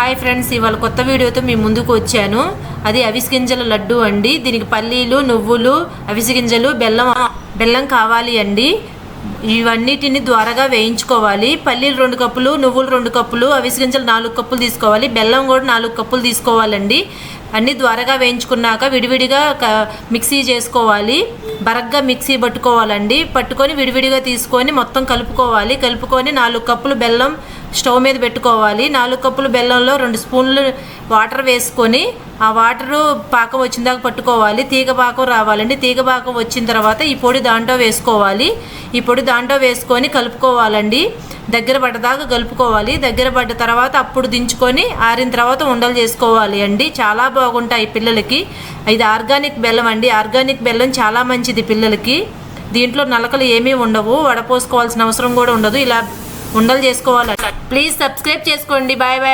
Hi friends, ఇవాళ కొత్త వీడియోతో మీ ముందుకు వచ్చాను. అది అవిసె గింజల లడ్డు అండి. దీనికి పల్లీలు, నువ్వులు, అవిసె గింజలు, బెల్లం కావాలి అండి. ఇవన్నిటిని ద్వారగా వేయించుకోవాలి. పల్లీలు 2 కప్పులు, నువ్వులు 2 కప్పులు, అవిసె గింజలు 4 కప్పులు తీసుకోవాలి. బెల్లం కూడా 4 కప్పులు తీసుకోవాలండి. అన్నీ ద్వారగా వేయించుకున్నాక విడివిడిగా మిక్సీ చేసుకోవాలి. బరగ్గా మిక్సీ పట్టుకోవాలండి. పట్టుకొని విడివిడిగా తీసుకొని మొత్తం కలుపుకొని 4 కప్పులు బెల్లం స్టవ్ మీద పెట్టుకోవాలి. 4 కప్పుల బెల్లంలో 2 స్పూన్లు వాటర్ వేసుకొని ఆ వాటరు పాకం వచ్చిన దాకా పట్టుకోవాలి. తీగ పాకం రావాలండి. తీగ పాకం వచ్చిన తర్వాత ఈ పొడి దాంట్లో వేసుకోవాలి. ఈ పొడి దాంట్లో వేసుకొని కలుపుకోవాలండి. దగ్గర పడ్డదాకా కలుపుకోవాలి. దగ్గర పడ్డ తర్వాత అప్పుడు దించుకొని ఆరిన తర్వాత ఉండలు చేసుకోవాలి అండి. చాలా బాగుంటాయి పిల్లలకి. ఇది ఆర్గానిక్ బెల్లం అండి. ఆర్గానిక్ బెల్లం చాలా మంచిది పిల్లలకి. దీంట్లో నలకలు ఏమీ ఉండవు. వడపోసుకోవాల్సిన అవసరం కూడా ఉండదు. ఇలా ఉండలు చేసుకోవాలి. ప్లీజ్ సబ్స్క్రైబ్ చేసుకోండి. Bye bye.